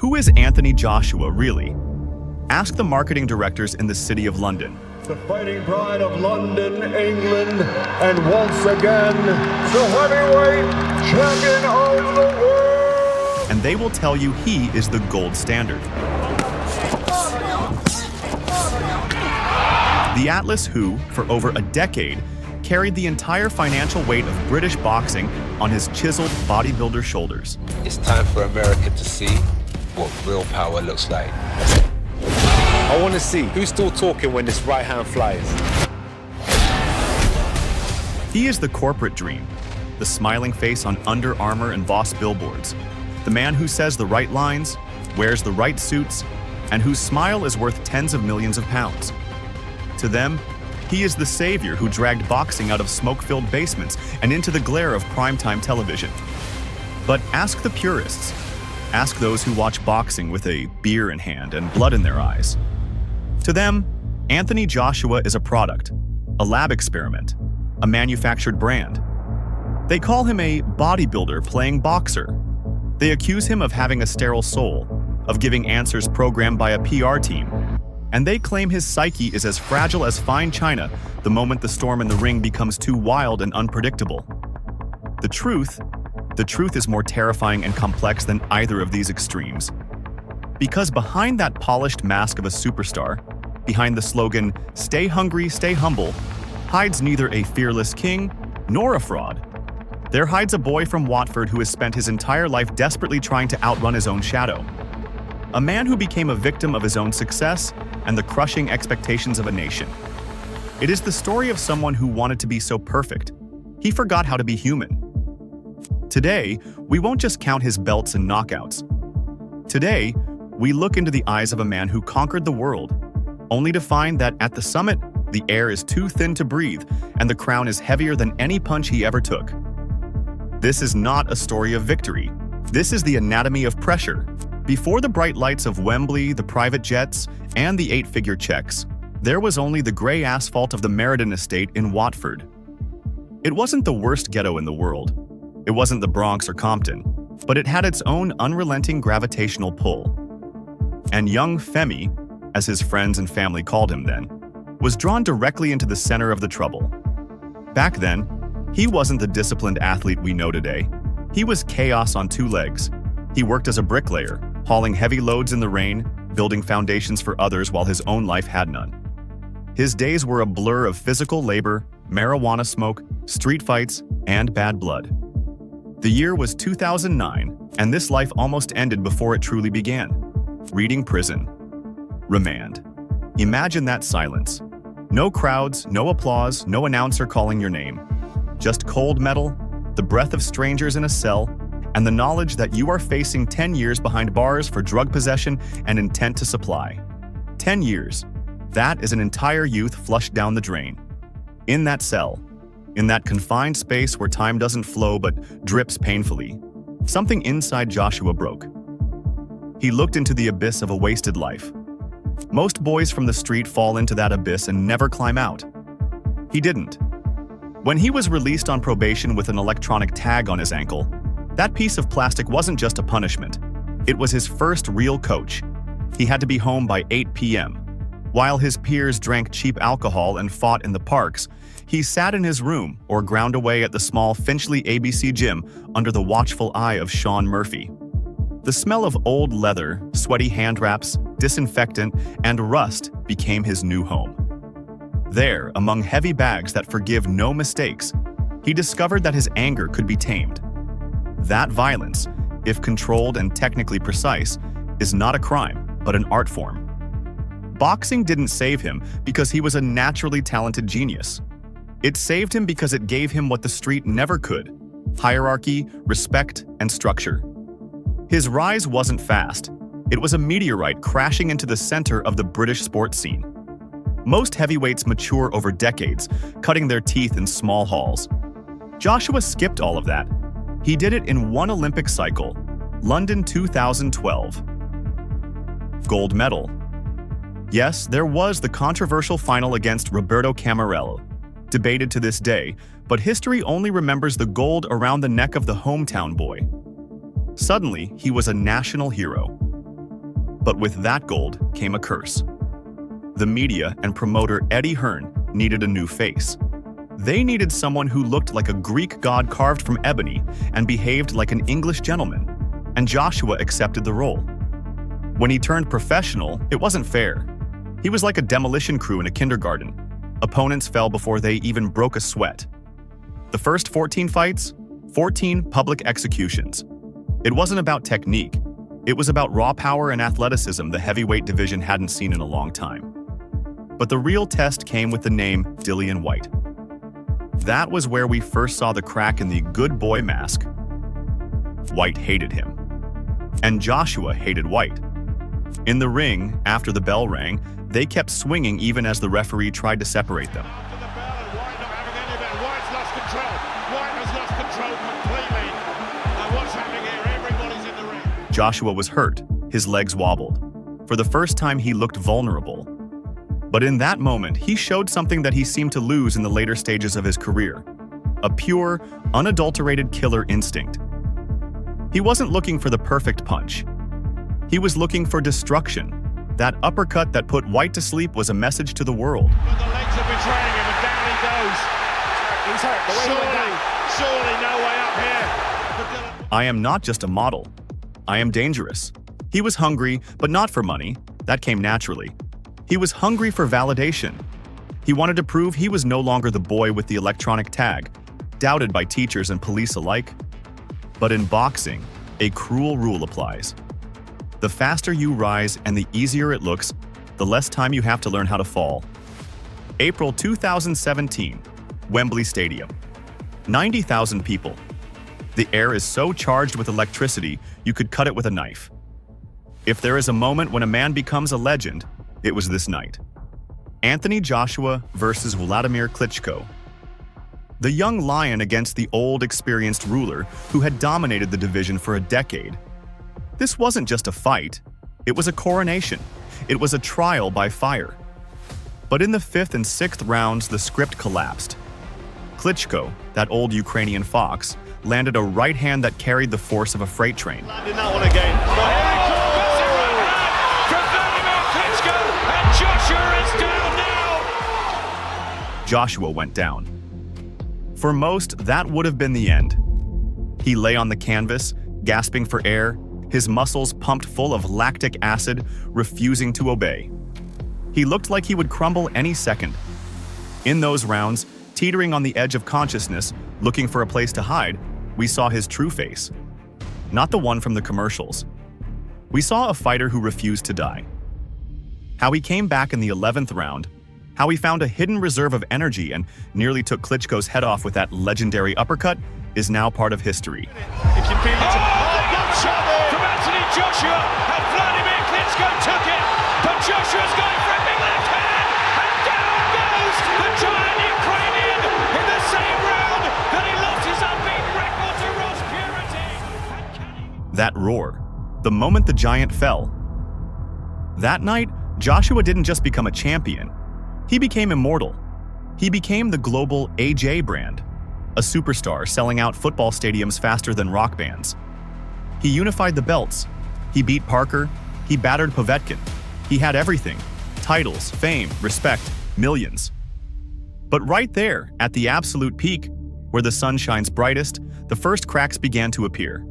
Who is Anthony Joshua really? Ask the marketing directors in the City of London. The fighting pride of London, England, and once again, the heavyweight champion of the world! And they will tell you he is the gold standard. The Atlas who, for over a decade, carried the entire financial weight of British boxing on his chiseled bodybuilder shoulders. It's time for America to see what real power looks like. I want to see who's still talking when this right hand flies. He is the corporate dream, the smiling face on Under Armour and Voss billboards, the man who says the right lines, wears the right suits, and whose smile is worth tens of millions of pounds. To them, he is the savior who dragged boxing out of smoke-filled basements and into the glare of primetime television. But ask the purists. Ask those who watch boxing with a beer in hand and blood in their eyes. To them, Anthony Joshua is a product, a lab experiment, a manufactured brand. They call him a bodybuilder playing boxer. They accuse him of having a sterile soul, of giving answers programmed by a PR team. And they claim his psyche is as fragile as fine china the moment the storm in the ring becomes too wild and unpredictable. The truth is more terrifying and complex than either of these extremes. Because behind that polished mask of a superstar, behind the slogan, "Stay hungry, stay humble," hides neither a fearless king nor a fraud. There hides a boy from Watford who has spent his entire life desperately trying to outrun his own shadow. A man who became a victim of his own success and the crushing expectations of a nation. It is the story of someone who wanted to be so perfect, he forgot how to be human. Today, we won't just count his belts and knockouts. Today, we look into the eyes of a man who conquered the world, only to find that at the summit, the air is too thin to breathe and the crown is heavier than any punch he ever took. This is not a story of victory. This is the anatomy of pressure. Before the bright lights of Wembley, the private jets, and the eight-figure checks, there was only the gray asphalt of the Meriden estate in Watford. It wasn't the worst ghetto in the world. It wasn't the Bronx or Compton, but it had its own unrelenting gravitational pull. And young Femi, as his friends and family called him then, was drawn directly into the center of the trouble. Back then, he wasn't the disciplined athlete we know today. He was chaos on two legs. He worked as a bricklayer, hauling heavy loads in the rain, building foundations for others while his own life had none. His days were a blur of physical labor, marijuana smoke, street fights, and bad blood. The year was 2009, and this life almost ended before it truly began. Reading prison. Remand. Imagine that silence. No crowds, no applause, no announcer calling your name. Just cold metal, the breath of strangers in a cell, and the knowledge that you are facing 10 years behind bars for drug possession and intent to supply. 10 years. That is an entire youth flushed down the drain. In that cell, in that confined space where time doesn't flow but drips painfully, something inside Joshua broke. He looked into the abyss of a wasted life. Most boys from the street fall into that abyss and never climb out. He didn't. When he was released on probation with an electronic tag on his ankle, that piece of plastic wasn't just a punishment. It was his first real coach. He had to be home by 8 p.m. While his peers drank cheap alcohol and fought in the parks, he sat in his room or ground away at the small Finchley ABC gym under the watchful eye of Sean Murphy. The smell of old leather, sweaty hand wraps, disinfectant, and rust became his new home. There, among heavy bags that forgive no mistakes, he discovered that his anger could be tamed. That violence, if controlled and technically precise, is not a crime, but an art form. Boxing didn't save him because he was a naturally talented genius. It saved him because it gave him what the street never could: hierarchy, respect, and structure. His rise wasn't fast. It was a meteorite crashing into the center of the British sports scene. Most heavyweights mature over decades, cutting their teeth in small halls. Joshua skipped all of that. He did it in one Olympic cycle, London 2012. Gold medal. Yes, there was the controversial final against Roberto Camarello, debated to this day, but history only remembers the gold around the neck of the hometown boy. Suddenly, he was a national hero. But with that gold came a curse. The media and promoter Eddie Hearn needed a new face. They needed someone who looked like a Greek god carved from ebony and behaved like an English gentleman, and Joshua accepted the role. When he turned professional, it wasn't fair. He was like a demolition crew in a kindergarten. Opponents fell before they even broke a sweat. The first 14 fights, 14 public executions. It wasn't about technique. It was about raw power and athleticism the heavyweight division hadn't seen in a long time. But the real test came with the name Dillian Whyte. That was where we first saw the crack in the good boy mask. Whyte hated him. And Joshua hated Whyte. In the ring, after the bell rang, they kept swinging even as the referee tried to separate them. After the bell and Whyte not having any of it, Whyte's lost control. Whyte has lost control completely. Now what's happening here? Everybody's in the ring. Joshua was hurt. His legs wobbled. For the first time, he looked vulnerable. But in that moment, he showed something that he seemed to lose in the later stages of his career. A pure, unadulterated killer instinct. He wasn't looking for the perfect punch. He was looking for destruction. That uppercut that put Whyte to sleep was a message to the world. But the legs are betraying him and down he goes. He's hurt. The way he went down. Surely no way up here. I am not just a model. I am dangerous. He was hungry, but not for money. That came naturally. He was hungry for validation. He wanted to prove he was no longer the boy with the electronic tag, doubted by teachers and police alike. But in boxing, a cruel rule applies. The faster you rise and the easier it looks, the less time you have to learn how to fall. April 2017, Wembley Stadium. 90,000 people. The air is so charged with electricity, you could cut it with a knife. If there is a moment when a man becomes a legend, it was this night. Anthony Joshua versus Vladimir Klitschko. The young lion against the old, experienced ruler who had dominated the division for a decade. This wasn't just a fight, it was a coronation. It was a trial by fire. But in the 5th and 6th rounds, the script collapsed. Klitschko, that old Ukrainian fox, landed a right hand that carried the force of a freight train. Landing that one again. Joshua went down. For most, that would have been the end. He lay on the canvas, gasping for air, his muscles pumped full of lactic acid, refusing to obey. He looked like he would crumble any second. In those rounds, teetering on the edge of consciousness, looking for a place to hide, we saw his true face. Not the one from the commercials. We saw a fighter who refused to die. How he came back in the 11th round, how he found a hidden reserve of energy and nearly took Klitschko's head off with that legendary uppercut, is now part of history. If you feel it, good shot from Anthony Joshua, and Vladimir Klitschko took it, but Joshua's going for a big left hand, and down goes the giant Ukrainian in the same round that he lost his unbeaten record to Ross Purity. That roar, the moment the giant fell. That night, Joshua didn't just become a champion. He became immortal. He became the global AJ brand, a superstar selling out football stadiums faster than rock bands. He unified the belts. He beat Parker. He battered Povetkin. He had everything: titles, fame, respect, millions. But right there, at the absolute peak, where the sun shines brightest, the first cracks began to appear.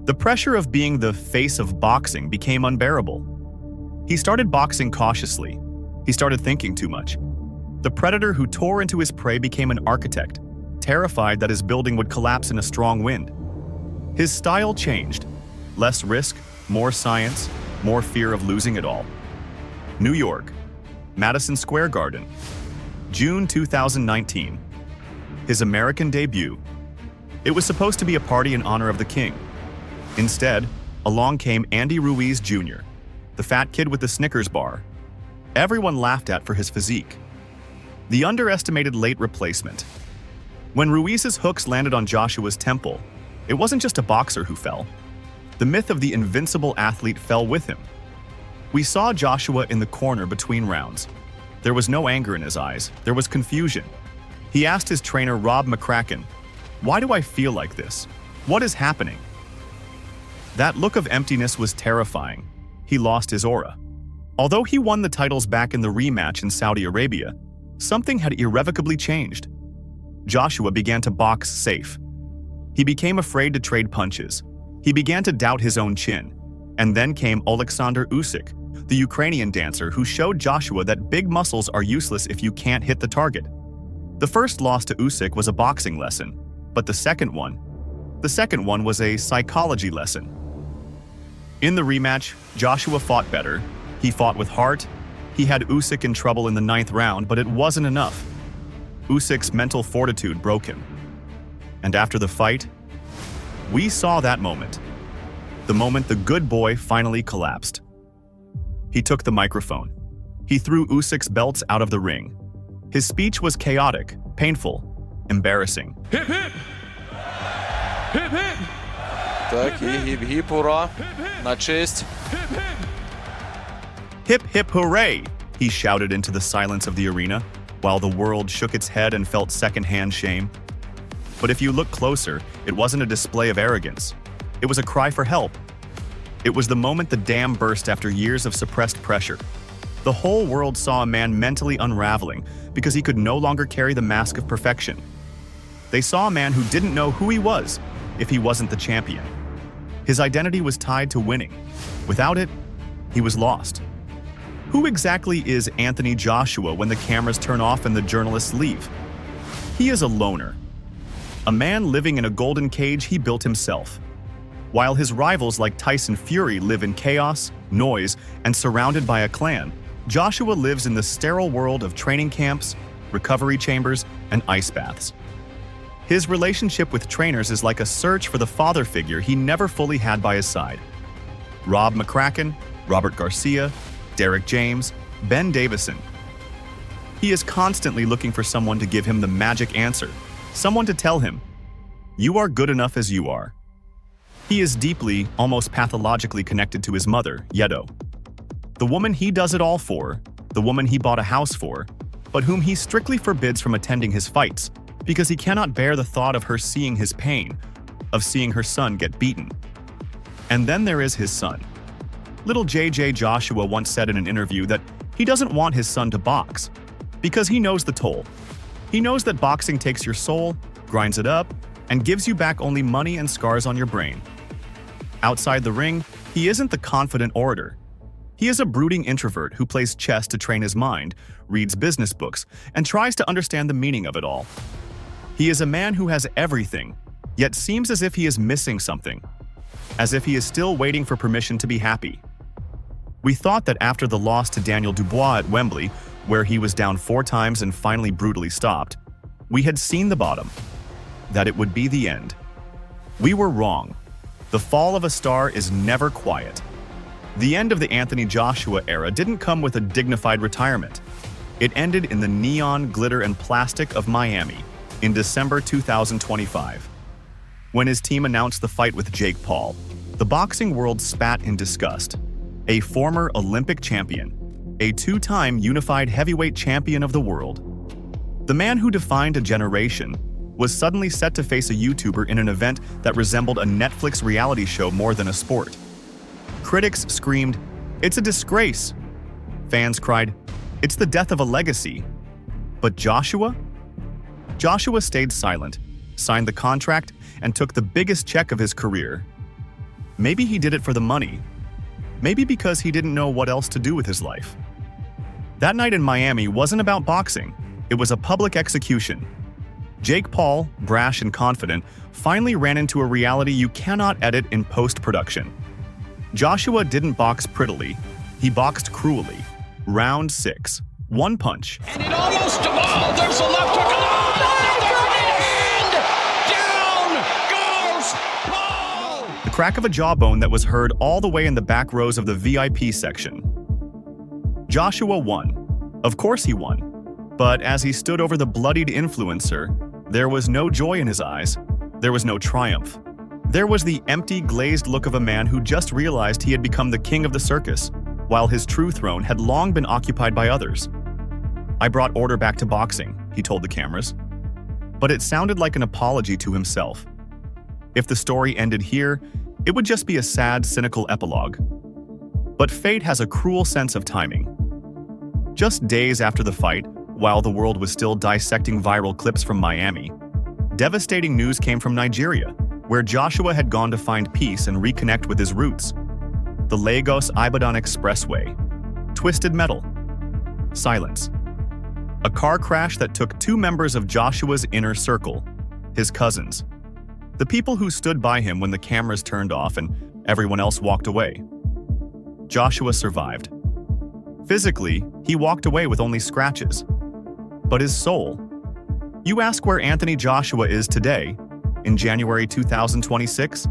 The pressure of being the face of boxing became unbearable. He started boxing cautiously. He started thinking too much. The predator who tore into his prey became an architect, terrified that his building would collapse in a strong wind. His style changed. Less risk, more science, more fear of losing it all. New York, Madison Square Garden, June 2019. His American debut. It was supposed to be a party in honor of the king. Instead, along came Andy Ruiz Jr., the fat kid with the Snickers bar. Everyone laughed at for his physique. The underestimated late replacement. When Ruiz's hooks landed on Joshua's temple, it wasn't just a boxer who fell. The myth of the invincible athlete fell with him. We saw Joshua in the corner between rounds. There was no anger in his eyes. There was confusion. He asked his trainer, Rob McCracken, "Why do I feel like this? What is happening?" That look of emptiness was terrifying. he lost his aura. Although he won the titles back in the rematch in Saudi Arabia, something had irrevocably changed. Joshua began to box safe. He became afraid to trade punches. He began to doubt his own chin. And then came Oleksandr Usyk, the Ukrainian dancer who showed Joshua that big muscles are useless if you can't hit the target. The first loss to Usyk was a boxing lesson, but the second one was a psychology lesson. In the rematch, Joshua fought better. He fought with heart. He had Usyk in trouble in the 9th round, but it wasn't enough. Usyk's mental fortitude broke him. And after the fight, we saw that moment. The moment the good boy finally collapsed. He took the microphone. He threw Usyk's belts out of the ring. His speech was chaotic, painful, embarrassing. Hip hip! Hip hip! Так, і гіп-гіп, ура! На честь! Hip hip hooray! He shouted into the silence of the arena, while the world shook its head and felt secondhand shame. But if you look closer, it wasn't a display of arrogance. It was a cry for help. It was the moment the dam burst after years of suppressed pressure. The whole world saw a man mentally unraveling because he could no longer carry the mask of perfection. They saw a man who didn't know who he was if he wasn't the champion. His identity was tied to winning. Without it, he was lost. Who exactly is Anthony Joshua when the cameras turn off and the journalists leave? He is a loner. A man living in a golden cage he built himself. While his rivals like Tyson Fury live in chaos, noise, and surrounded by a clan, Joshua lives in the sterile world of training camps, recovery chambers, and ice baths. His relationship with trainers is like a search for the father figure he never fully had by his side. Rob McCracken, Robert Garcia, Derek James, Ben Davison. He is constantly looking for someone to give him the magic answer, someone to tell him, "You are good enough as you are." He is deeply, almost pathologically connected to his mother, Yedo. The woman he does it all for, the woman he bought a house for, but whom he strictly forbids from attending his fights because he cannot bear the thought of her seeing his pain, of seeing her son get beaten. And then there is his son. Little JJ Joshua once said in an interview that he doesn't want his son to box because he knows the toll. He knows that boxing takes your soul, grinds it up, and gives you back only money and scars on your brain. Outside the ring, he isn't the confident orator. He is a brooding introvert who plays chess to train his mind, reads business books, and tries to understand the meaning of it all. He is a man who has everything, yet seems as if he is missing something, as if he is still waiting for permission to be happy. We thought that after the loss to Daniel Dubois at Wembley, where he was down 4 times and finally brutally stopped, we had seen the bottom, that it would be the end. We were wrong. The fall of a star is never quiet. The end of the Anthony Joshua era didn't come with a dignified retirement. It ended in the neon, glitter, and plastic of Miami in December 2025. When his team announced the fight with Jake Paul, the boxing world spat in disgust. A former Olympic champion, a 2-time unified heavyweight champion of the world. The man who defined a generation was suddenly set to face a YouTuber in an event that resembled a Netflix reality show more than a sport. Critics screamed, "It's a disgrace." Fans cried, "It's the death of a legacy." But Joshua? Joshua stayed silent, signed the contract, and took the biggest check of his career. Maybe he did it for the money. Maybe because he didn't know what else to do with his life. That night in Miami wasn't about boxing. It was a public execution. Jake Paul, brash and confident, finally ran into a reality you cannot edit in post-production. Joshua didn't box prettily. He boxed cruelly. Round 6. 1 punch. And it almost, oh, there's a left hook. Oh, down goes Paul. The crack of a jawbone that was heard all the way in the back rows of the VIP section. Joshua won. Of course he won. But as he stood over the bloodied influencer, there was no joy in his eyes. There was no triumph. There was the empty, glazed look of a man who just realized he had become the king of the circus, while his true throne had long been occupied by others. "I brought order back to boxing," he told the cameras. But it sounded like an apology to himself. If the story ended here, it would just be a sad, cynical epilogue. But fate has a cruel sense of timing. Just days after the fight, while the world was still dissecting viral clips from Miami, devastating news came from Nigeria, where Joshua had gone to find peace and reconnect with his roots. The Lagos-Ibadan Expressway. Twisted metal. Silence. A car crash that took two members of Joshua's inner circle, his cousins. The people who stood by him when the cameras turned off and everyone else walked away. Joshua survived. Physically, he walked away with only scratches. But his soul? You ask where Anthony Joshua is today, in January 2026?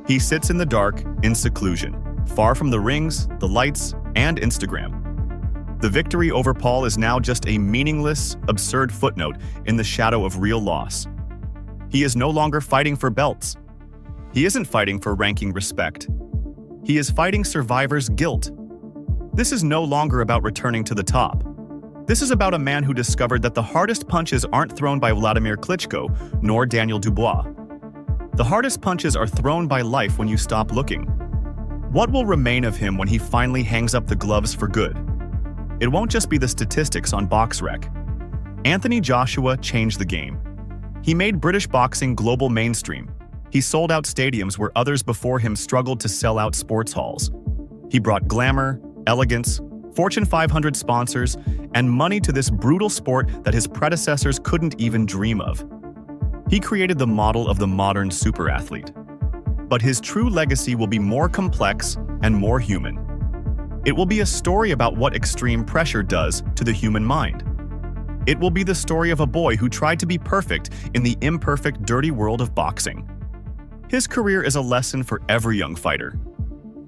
He sits in the dark, in seclusion, far from the rings, the lights, and Instagram. The victory over Paul is now just a meaningless, absurd footnote in the shadow of real loss. He is no longer fighting for belts. He isn't fighting for ranking respect. He is fighting survivors' guilt. This is no longer about returning to the top. This is about a man who discovered that the hardest punches aren't thrown by Vladimir Klitschko nor Daniel Dubois. The hardest punches are thrown by life when you stop looking. What will remain of him when he finally hangs up the gloves for good? It won't just be the statistics on BoxRec. Anthony Joshua changed the game. He made British boxing global mainstream. He sold out stadiums where others before him struggled to sell out sports halls. He brought glamour, elegance, Fortune 500 sponsors, and money to this brutal sport that his predecessors couldn't even dream of. He created the model of the modern super athlete. But his true legacy will be more complex and more human. It will be a story about what extreme pressure does to the human mind. It will be the story of a boy who tried to be perfect in the imperfect, dirty world of boxing. His career is a lesson for every young fighter.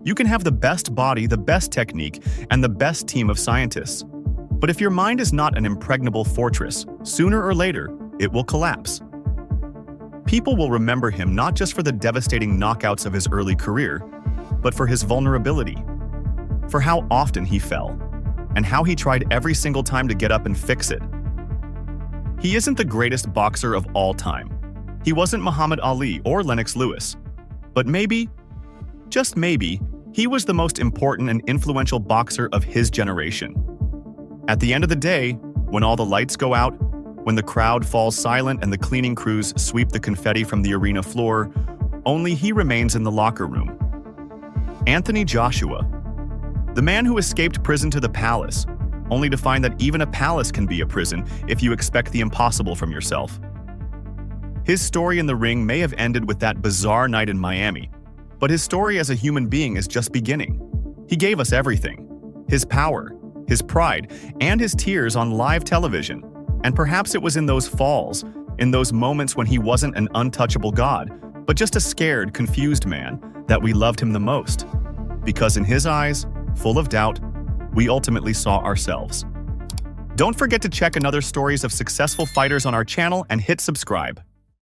You can have the best body, the best technique, and the best team of scientists. But if your mind is not an impregnable fortress, sooner or later, it will collapse. People will remember him not just for the devastating knockouts of his early career, but for his vulnerability, for how often he fell, and how he tried every single time to get up and fix it. He isn't the greatest boxer of all time. He wasn't Muhammad Ali or Lennox Lewis. But maybe, just maybe, he was the most important and influential boxer of his generation. At the end of the day, when all the lights go out, when the crowd falls silent and the cleaning crews sweep the confetti from the arena floor, only he remains in the locker room. Anthony Joshua, the man who escaped prison to the palace, only to find that even a palace can be a prison if you expect the impossible from yourself. His story in the ring may have ended with that bizarre night in Miami, but his story as a human being is just beginning. He gave us everything: his power, his pride, and his tears on live television. And perhaps it was in those falls, in those moments when he wasn't an untouchable god, but just a scared, confused man, that we loved him the most. Because in his eyes, full of doubt, we ultimately saw ourselves. Don't forget to check another stories of successful fighters on our channel and hit subscribe.